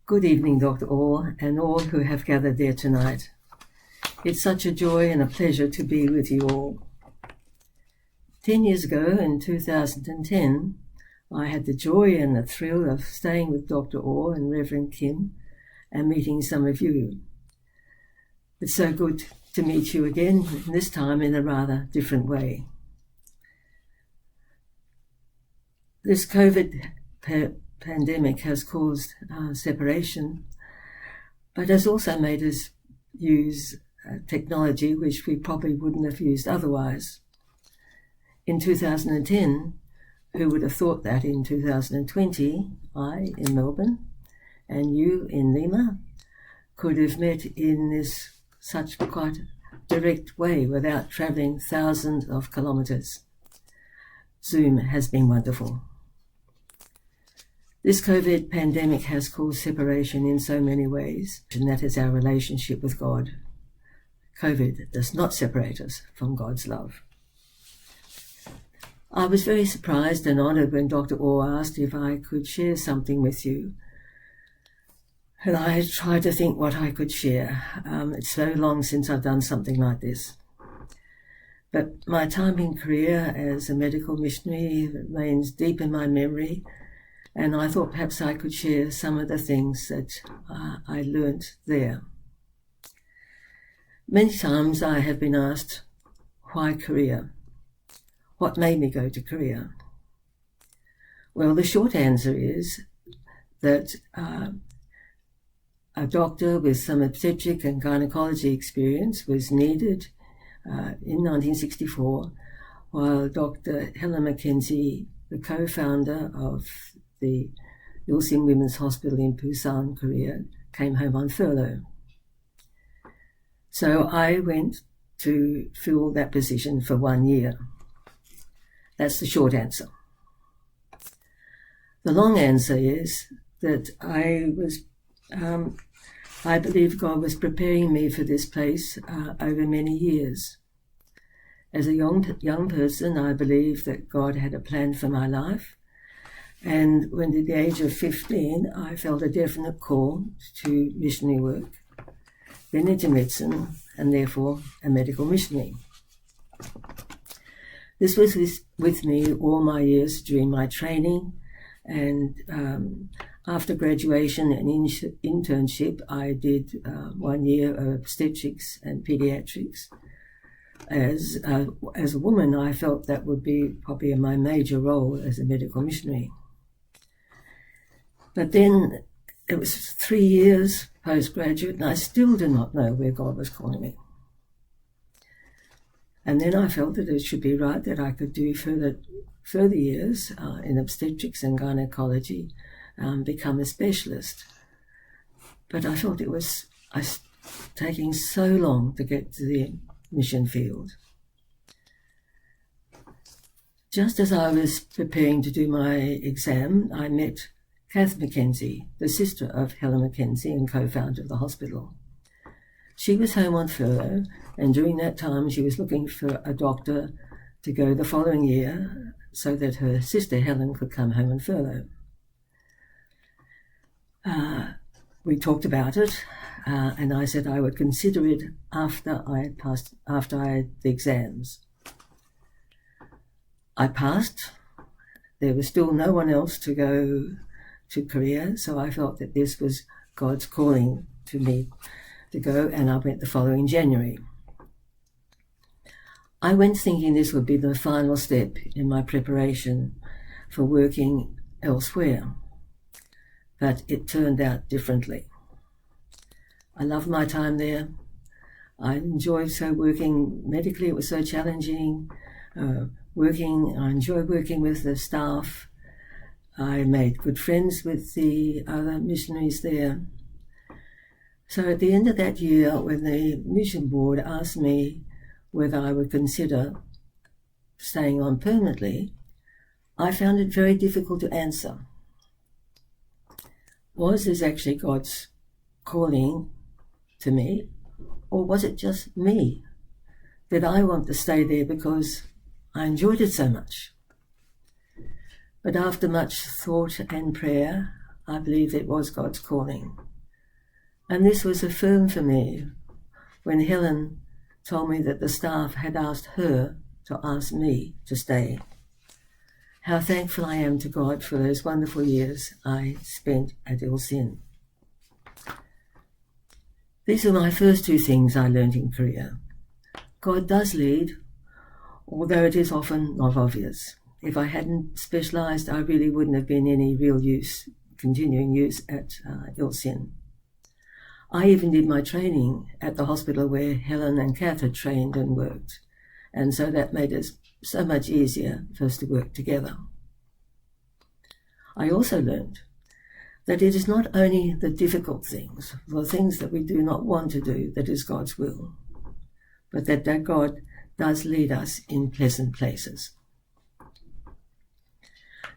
Good evening, Dr. Orr, and all who have gathered there tonight. It's such a joy and a pleasure to be with you all. 10 years ago, in 2010, I had the joy and the thrill of staying with Dr. Orr and Reverend Kim and meeting some of you. It's so good to meet you again, this time in a rather different way. This COVID pandemic has caused separation, but has also made us use technology which we probably wouldn't have used otherwise. In 2010, who would have thought that in 2020, I in Melbourne and you in Lima could have met in this such quite direct way without travelling thousands of kilometres. Zoom has been wonderful. This COVID pandemic has caused separation in so many ways, and that is our relationship with God. COVID does not separate us from God's love. I was very surprised and honoured when Dr. Orr asked if I could share something with you. And I tried to think what I could share. It's so long since I've done something like this. But my time in Korea as a medical missionary remains deep in my memory, and I thought perhaps I could share some of the things that I learnt there. Many times I have been asked, why Korea? What made me go to Korea? Well, the short answer is that a doctor with some obstetric and gynecology experience was needed in 1964, while Dr. Helen Mackenzie, the co-founder of the Ilsim Women's Hospital in Busan, Korea, came home on furlough. So I went to fill that position for 1 year. That's the short answer. The long answer is that I believe God was preparing me for this place over many years. As a young person, I believe that God had a plan for my life. And when at the age of 15, I felt a definite call to missionary work, then into medicine, and therefore a medical missionary. This was with me all my years during my training, and after graduation and internship, I did 1 year of obstetrics and pediatrics. As a woman, I felt that would be probably my major role as a medical missionary. But then it was 3 years postgraduate, and I still did not know where God was calling me. And then I felt that it should be right that I could do further years in obstetrics and gynecology, become a specialist. But I felt it was taking so long to get to the mission field. Just as I was preparing to do my exam, I met Kath Mackenzie, the sister of Helen Mackenzie and co-founder of the hospital. She was home on furlough, and during that time she was looking for a doctor to go the following year so that her sister Helen could come home on furlough. We talked about it, and I said I would consider it after I had the exams. I passed. There was still no one else to go to Korea, so I felt that this was God's calling to me to go, and I went the following January. I went thinking this would be the final step in my preparation for working elsewhere, but it turned out differently. I loved my time there. I enjoyed working medically. It was so challenging. I enjoyed working with the staff. I made good friends with the other missionaries there. So at the end of that year, when the mission board asked me whether I would consider staying on permanently, I found it very difficult to answer. Was this actually God's calling to me, or was it just me? Did I want to stay there because I enjoyed it so much? But after much thought and prayer, I believed it was God's calling. And this was affirmed for me when Helen told me that the staff had asked her to ask me to stay. How thankful I am to God for those wonderful years I spent at Ilsin. These were my first two things I learned in Korea. God does lead, although it is often not obvious. If I hadn't specialised, I really wouldn't have been any real use, continuing use at Ilsin. I even did my training at the hospital where Helen and Kath had trained and worked, and so that made it so much easier for us to work together. I also learned that it is not only the difficult things, the things that we do not want to do, that is God's will, but that God does lead us in pleasant places.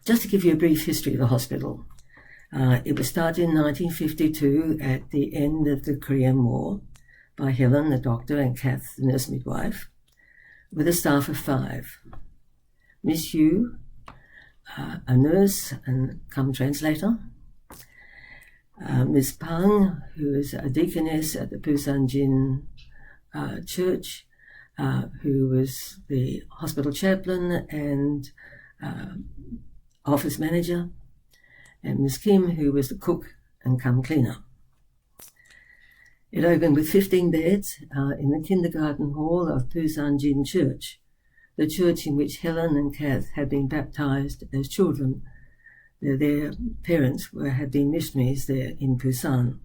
Just to give you a brief history of the hospital, it was started in 1952 at the end of the Korean War by Helen, the doctor, and Kath, the nurse midwife, with a staff of 5. Miss Yu, a nurse and come translator, Miss Pang, who is a deaconess at the Pusanjin church, who was the hospital chaplain and office manager, and Miss Kim, who was the cook and come cleaner. It opened with 15 beds in the kindergarten hall of Pusanjin Church, the church in which Helen and Kath had been baptized as children. Their parents had been missionaries there in Busan.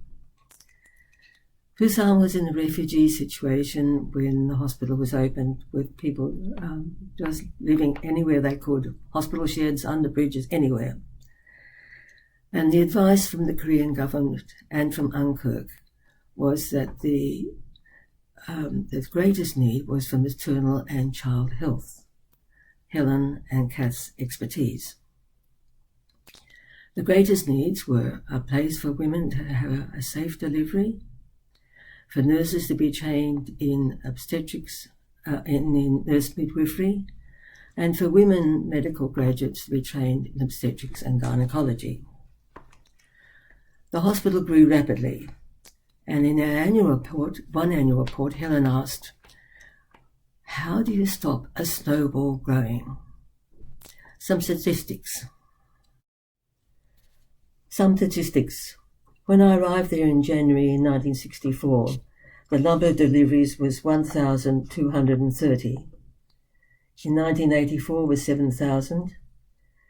Busan was in a refugee situation when the hospital was opened, with people just living anywhere they could, hospital sheds, under bridges, anywhere. And the advice from the Korean government and from UNKIRK was that the greatest need was for maternal and child health, Helen and Kath's expertise. The greatest needs were a place for women to have a safe delivery, for nurses to be trained in obstetrics, in nurse midwifery, and for women medical graduates to be trained in obstetrics and gynecology. The hospital grew rapidly, and in one annual report, Helen asked, "How do you stop a snowball growing?" Some statistics. When I arrived there in January 1964, the number of deliveries was 1,230. In 1984 was 7,000,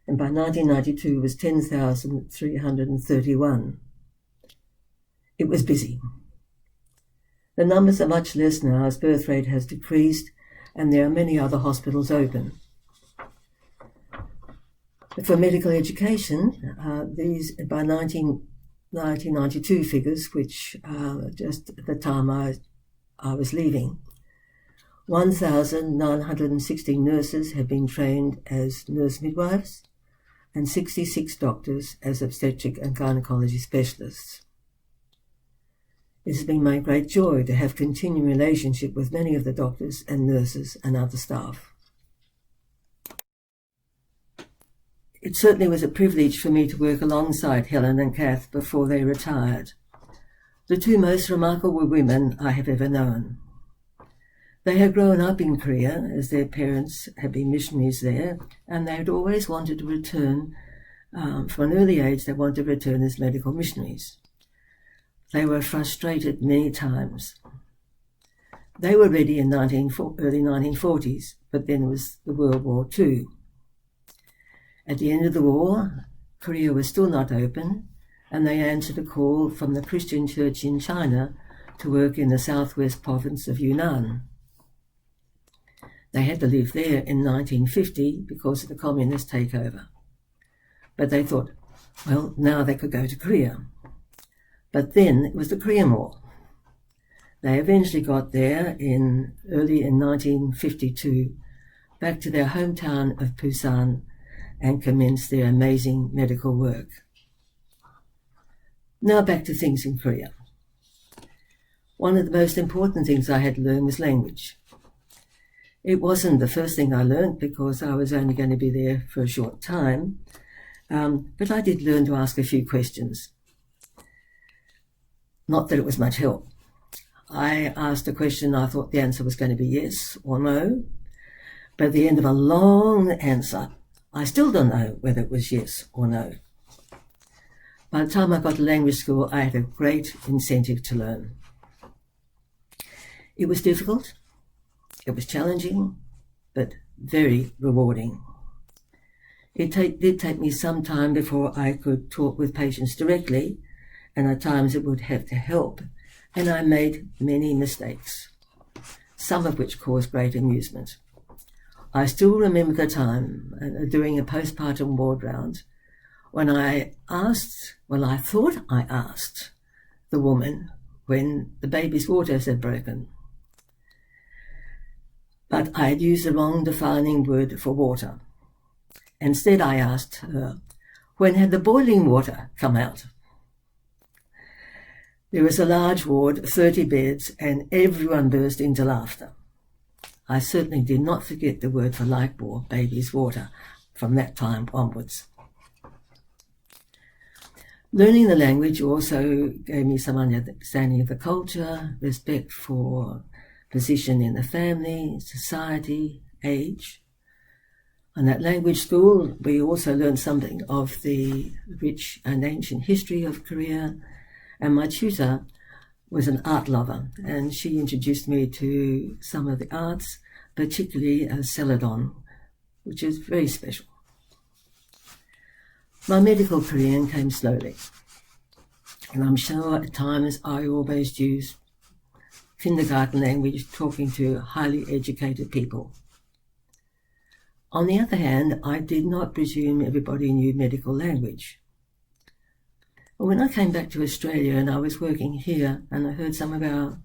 and by 1992 was 10,331. It was busy. The numbers are much less now as birth rate has decreased and there are many other hospitals open. For medical education, these by 1992 figures, which just at the time I was leaving, 1,916 nurses have been trained as nurse midwives and 66 doctors as obstetric and gynecology specialists. It has been my great joy to have continuing relationship with many of the doctors and nurses and other staff. It certainly was a privilege for me to work alongside Helen and Kath before they retired, the two most remarkable women I have ever known. They had grown up in Korea as their parents had been missionaries there, and they had always wanted to return, from an early age they wanted to return as medical missionaries. They were frustrated many times. They were ready in early 1940s, but then was the World War II. At the end of the war, Korea was still not open, and they answered a call from the Christian church in China to work in the southwest province of Yunnan. They had to leave there in 1950 because of the communist takeover. But they thought, well, now they could go to Korea. But then it was the Korean War. They eventually got there early in 1952, back to their hometown of Busan, and commenced their amazing medical work. Now back to things in Korea. One of the most important things I had to learn was language. It wasn't the first thing I learned because I was only going to be there for a short time, But I did learn to ask a few questions. Not that it was much help. I asked a question, I thought the answer was going to be yes or no. But at the end of a long answer, I still don't know whether it was yes or no. By the time I got to language school, I had a great incentive to learn. It was difficult, it was challenging, but very rewarding. It did take me some time before I could talk with patients directly, and at times it would have to help, and I made many mistakes, some of which caused great amusement. I still remember the time doing a postpartum ward round when I thought I asked the woman when the baby's waters had broken. But I had used the wrong defining word for water. Instead, I asked her, when had the boiling water come out? There was a large ward, 30 beds, and everyone burst into laughter. I certainly did not forget the word for likebore, baby's water, from that time onwards. Learning the language also gave me some understanding of the culture, respect for position in the family, society, age. On that language school, we also learned something of the rich and ancient history of Korea, and my tutor was an art lover, and she introduced me to some of the arts, particularly Celadon, which is very special. My medical Korean came slowly, and I'm sure at times I almost used kindergarten language talking to highly educated people. On the other hand, I did not presume everybody knew medical language. When I came back to Australia and I was working here and I heard some of our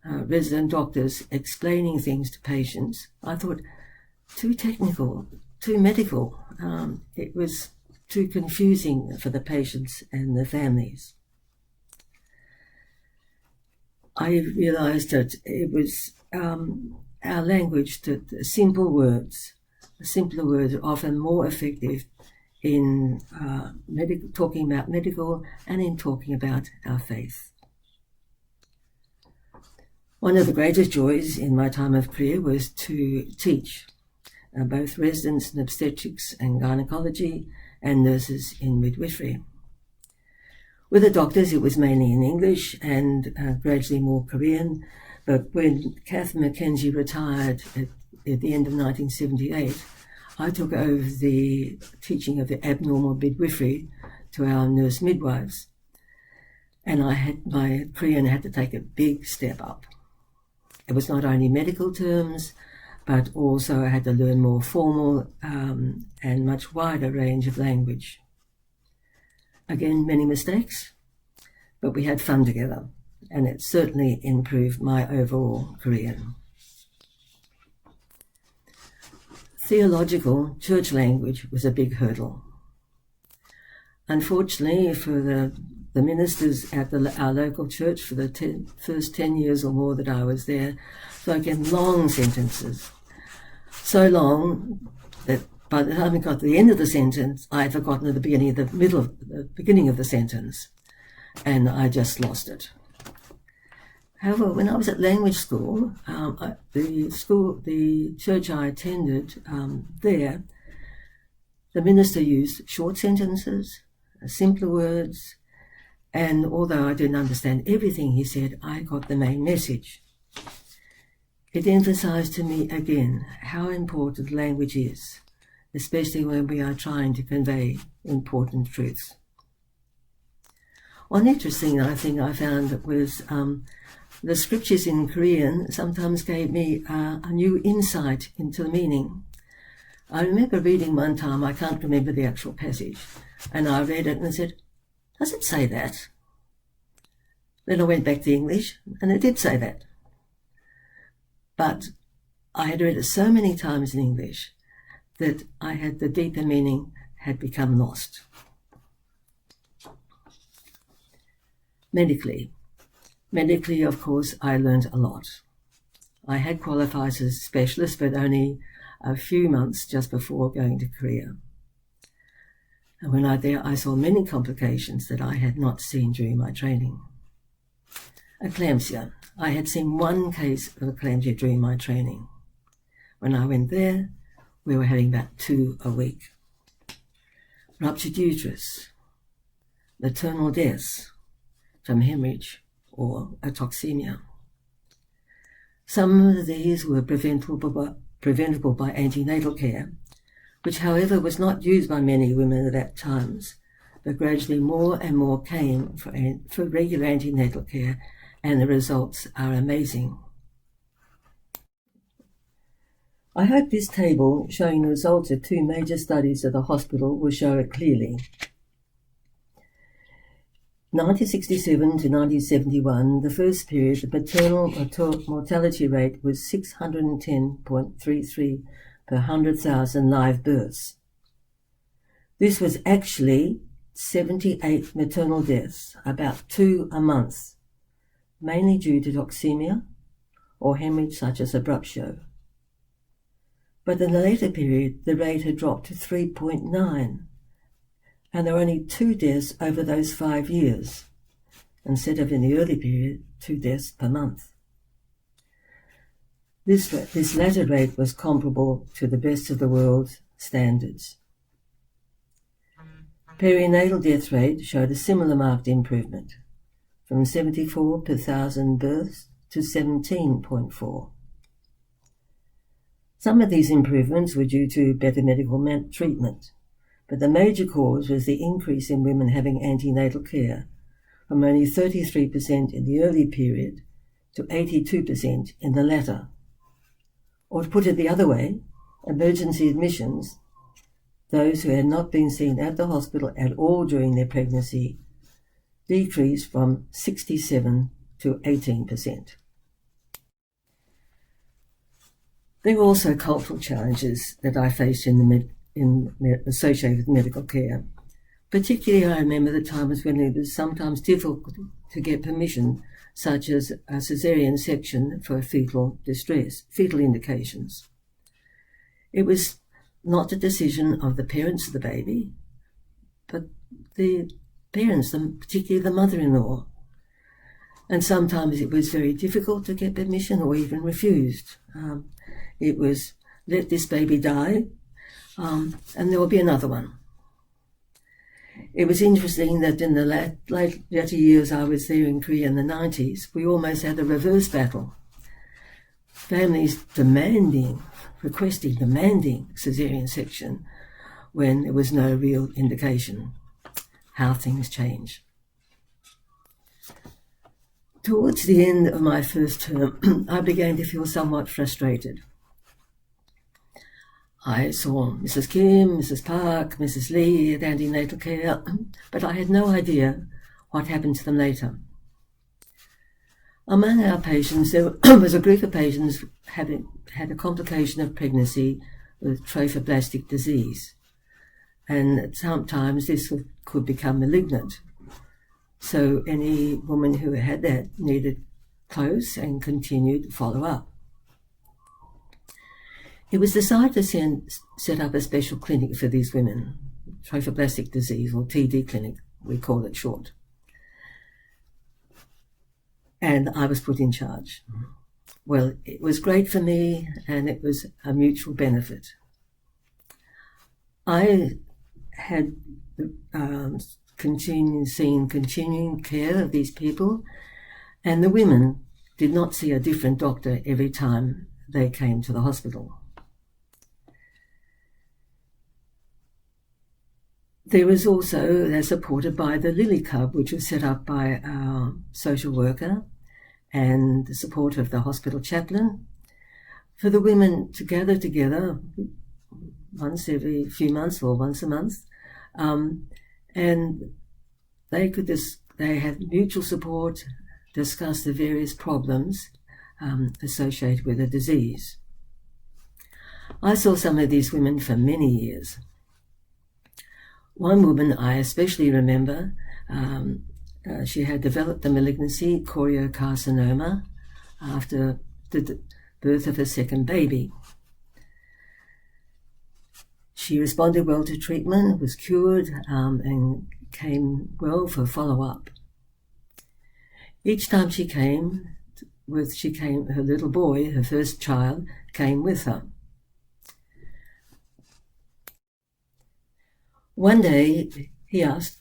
resident doctors explaining things to patients, I thought, too technical, too medical. It was too confusing for the patients and the families. I realized that it was our language, that simpler words are often more effective in talking about medical and in talking about our faith. One of the greatest joys in my time of career was to teach both residents in obstetrics and gynecology and nurses in midwifery. With the doctors, it was mainly in English and gradually more Korean, but when Kath Mackenzie retired at the end of 1978, I took over the teaching of the abnormal midwifery to our nurse midwives, and my Korean had to take a big step up. It was not only medical terms, but also I had to learn more formal and much wider range of language. Again, many mistakes, but we had fun together, and it certainly improved my overall Korean. Theological church language was a big hurdle. Unfortunately, for the ministers at our local church for the first 10 years or more that I was there, spoke long sentences. So long that by the time we got to the end of the sentence, I had forgotten the beginning of the sentence, and I just lost it. However, when I was at language school, the church I attended there, the minister used short sentences, simpler words, and although I didn't understand everything he said, I got the main message. It emphasized to me again how important language is, especially when we are trying to convey important truths. One interesting thing I found was the scriptures in Korean sometimes gave me a new insight into the meaning. I remember reading one time, I can't remember the actual passage, and I read it and said, does it say that? Then I went back to English, and it did say that. But I had read it so many times in English that the deeper meaning had become lost. Medically, of course, I learned a lot. I had qualified as a specialist, but only a few months just before going to Korea. And when I saw many complications that I had not seen during my training. Eclampsia. I had seen one case of eclampsia during my training. When I went there, we were having about 2 a week. Ruptured uterus. Maternal deaths from hemorrhage or toxemia. Some of these were preventable by antenatal care, which, however, was not used by many women at that time, but gradually more and more came for regular antenatal care, and the results are amazing. I hope this table, showing the results of 2 major studies of the hospital, will show it clearly. 1967 to 1971, the first period, the maternal mortality rate was 610.33 per 100,000 live births. This was actually 78 maternal deaths, about 2 a month, mainly due to toxemia or hemorrhage such as abruptio. But in the later period, the rate had dropped to 3.9, and there were only 2 deaths over those 5 years, instead of in the early period, 2 deaths per month. This latter rate was comparable to the best of the world's standards. Perinatal death rate showed a similar marked improvement, from 74 per 1,000 births to 17.4. Some of these improvements were due to better medical treatment, but the major cause was the increase in women having antenatal care, from only 33% in the early period to 82% in the latter. Or to put it the other way, emergency admissions, those who had not been seen at the hospital at all during their pregnancy, decreased from 67 to 18%. There were also cultural challenges that I faced associated with medical care. Particularly, I remember the times when it was sometimes difficult to get permission, such as a caesarean section for fetal distress, fetal indications. It was not the decision of the parents of the baby, but the parents, particularly the mother-in-law. And sometimes it was very difficult to get permission or even refused. It was, let this baby die, and there will be another one. It was interesting that in the later years I was there in Korea in the 90s, we almost had a reverse battle. Families demanding caesarean section when there was no real indication. How things change. Towards the end of my first term, I began to feel somewhat frustrated. I saw Mrs. Kim, Mrs. Park, Mrs. Lee at antenatal care, but I had no idea what happened to them later. Among our patients, there was a group of patients having had a complication of pregnancy with trophoblastic disease, and sometimes this could become malignant. So any woman who had that needed close and continued follow-up. It was decided to set up a special clinic for these women, trophoblastic disease, or TD clinic, we call it short. And I was put in charge. Well, it was great for me, and it was a mutual benefit. I had continuing care of these people, and the women did not see a different doctor every time they came to the hospital. There was also, they're supported by the Lily Club, which was set up by our social worker and the support of the hospital chaplain, for the women to gather together once every few months or once a month, and they had mutual support, discuss the various problems associated with the disease. I saw some of these women for many years. One woman I especially remember, she had developed the malignancy, choriocarcinoma, after the birth of her second baby. She responded well to treatment, was cured, and came well for follow-up. Each time she came, her little boy, her first child, came with her. One day, he asked,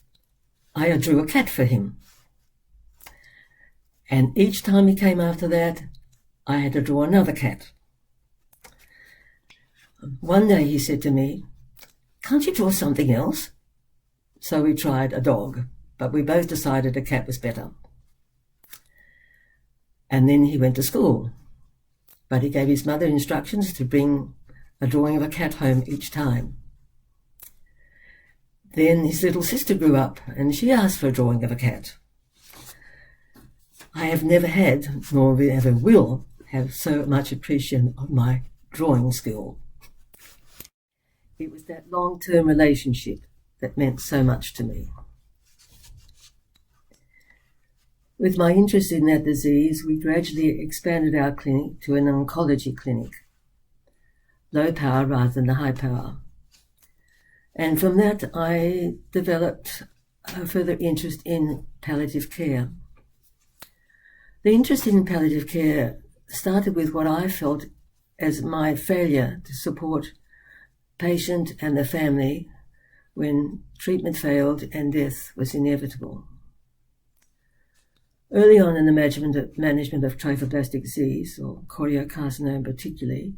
I drew a cat for him. And each time he came after that, I had to draw another cat. One day he said to me, can't you draw something else? So we tried a dog, but we both decided a cat was better. And then he went to school, but he gave his mother instructions to bring a drawing of a cat home each time. Then his little sister grew up and she asked for a drawing of a cat. I have never had, nor ever will, have so much appreciation of my drawing skill. It was that long-term relationship that meant so much to me. With my interest in that disease, we gradually expanded our clinic to an oncology clinic, low power rather than the high power. And from that, I developed a further interest in palliative care. The interest in palliative care started with what I felt as my failure to support patient and the family when treatment failed and death was inevitable. Early on in the management of trophoblastic disease, or choriocarcinoma particularly,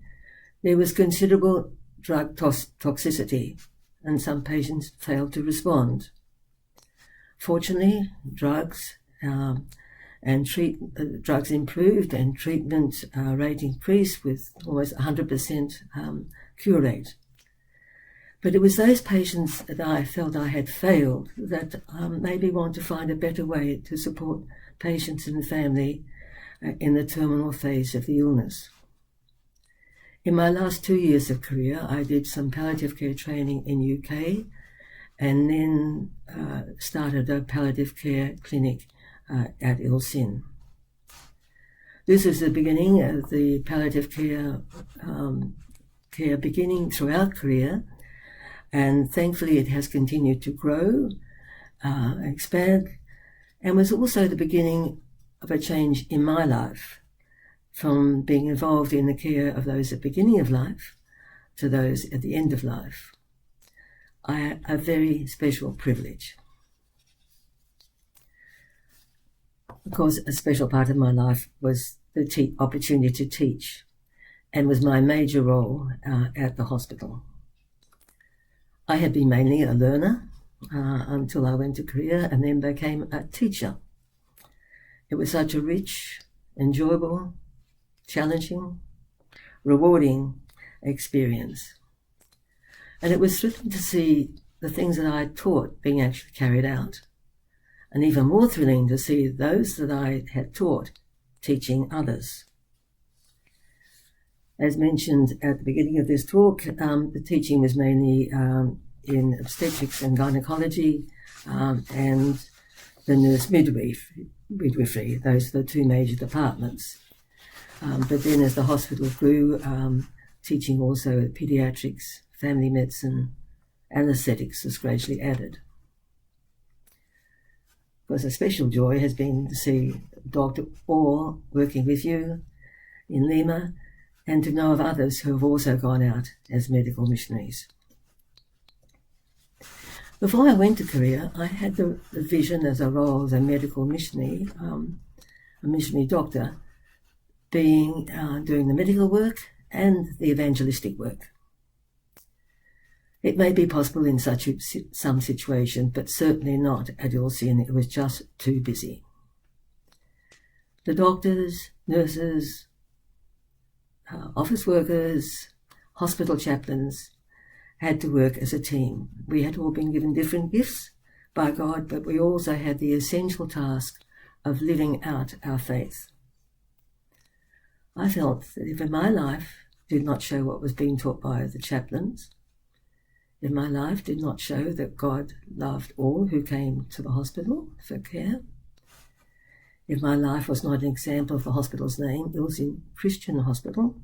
there was considerable drug toxicity, and some patients failed to respond. Fortunately, drugs improved and treatment rate increased with almost 100% cure rate. But it was those patients that I felt I had failed that made me want to find a better way to support patients and family in the terminal phase of the illness. In my last 2 years of career, I did some palliative care training in UK and then started a palliative care clinic at Ilsin. This is the beginning of the palliative care beginning throughout Korea, and thankfully it has continued to grow, expand, and was also the beginning of a change in my life, from being involved in the care of those at the beginning of life to those at the end of life. I had a very special privilege. Of course, a special part of my life was the opportunity to teach, and was my major role at the hospital. I had been mainly a learner until I went to Korea and then became a teacher. It was such a rich, enjoyable, challenging, rewarding experience. And it was thrilling to see the things that I taught being actually carried out. And even more thrilling to see those that I had taught teaching others. As mentioned at the beginning of this talk, the teaching was mainly in obstetrics and gynecology and the nurse midwifery. Those are the two major departments. But then as the hospital grew, teaching also pediatrics, family medicine, anaesthetics was gradually added. Of course, a special joy has been to see Dr. Orr working with you in Lima, and to know of others who have also gone out as medical missionaries. Before I went to Korea, I had the vision as a role as a medical missionary, a missionary doctor, being doing the medical work and the evangelistic work. It may be possible in some situations, but certainly not at Ilsin. It was just too busy. The doctors, nurses, office workers, hospital chaplains had to work as a team. We had all been given different gifts by God, but we also had the essential task of living out our faith. I felt that if my life did not show what was being taught by the chaplains, if my life did not show that God loved all who came to the hospital for care, if my life was not an example of the hospital's name, Ilsin Christian Hospital,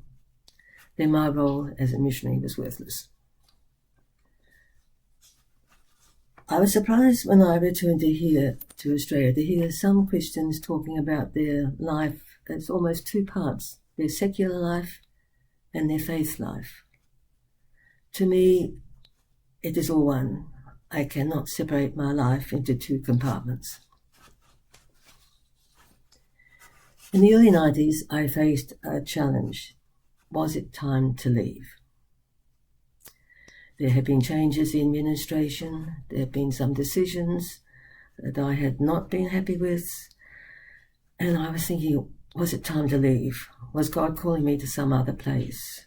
then my role as a missionary was worthless. I was surprised when I returned to Australia to hear some Christians talking about their life as almost two parts, their secular life and their faith life. To me, it is all one. I cannot separate my life into two compartments. In the early 90s, I faced a challenge. Was it time to leave? There had been changes in administration. There had been some decisions that I had not been happy with. And I was thinking, was it time to leave? Was God calling me to some other place?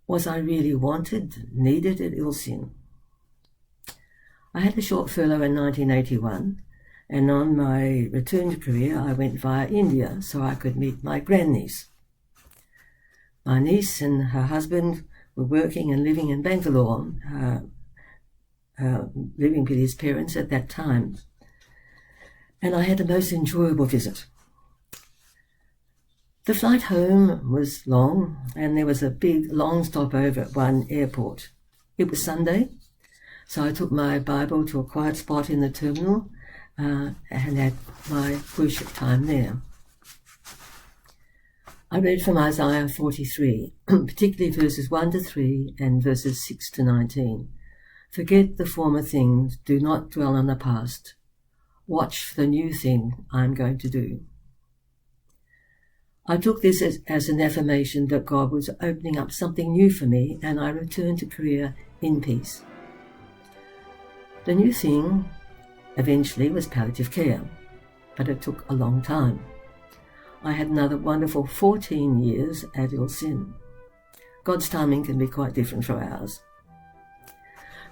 Was I really wanted, needed at Ilsin? I had a short furlough in 1981, and on my return to Korea, I went via India so I could meet my grandniece. My niece and her husband were working and living in Bangalore, living with his parents at that time. And I had a most enjoyable visit. The flight home was long, and there was a big, long stopover at one airport. It was Sunday, so I took my Bible to a quiet spot in the terminal and had my worship time there. I read from Isaiah 43, particularly verses 1 to 3 and verses 6 to 19. Forget the former things, do not dwell on the past. Watch for the new thing I'm going to do. I took this as an affirmation that God was opening up something new for me, and I returned to Korea in peace. The new thing eventually was palliative care, but it took a long time. I had another wonderful 14 years at Ilsin. God's timing can be quite different from ours.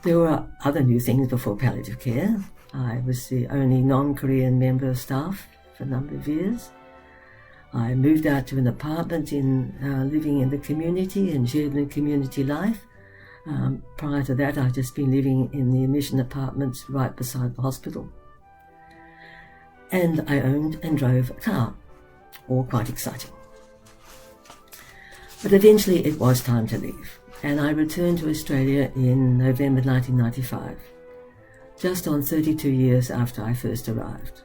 There were other new things before palliative care. I was the only non-Korean member of staff for a number of years. I moved out to an apartment living in the community and shared in community life. Prior to that, I'd just been living in the mission apartments right beside the hospital. And I owned and drove a car. All quite exciting. But eventually it was time to leave, and I returned to Australia in November 1995, just on 32 years after I first arrived.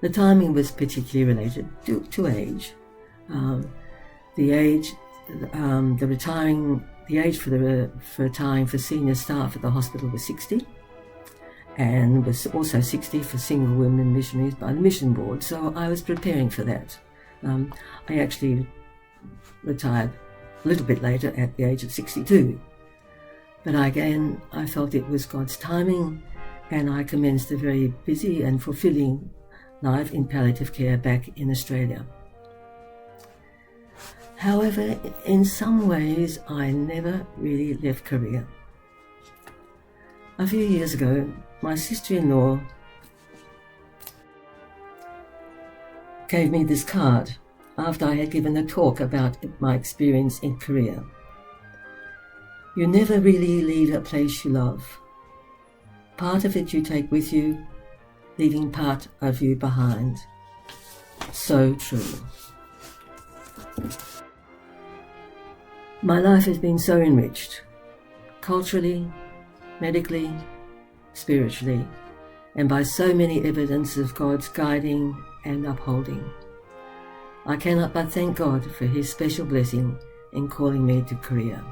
The timing was particularly related to age. The age for retiring for senior staff at the hospital was 60, and was also 60 for single women missionaries by the mission board, so I was preparing for that. I actually retired a little bit later at the age of 62. But again, I felt it was God's timing, and I commenced a very busy and fulfilling life in palliative care back in Australia. However, in some ways, I never really left Korea. A few years ago, my sister-in-law gave me this card after I had given a talk about my experience in Korea. You never really leave a place you love. Part of it you take with you, leaving part of you behind. So true. My life has been so enriched, culturally, medically, spiritually, and by so many evidence of God's guiding and upholding. I cannot but thank God for his special blessing in calling me to Korea.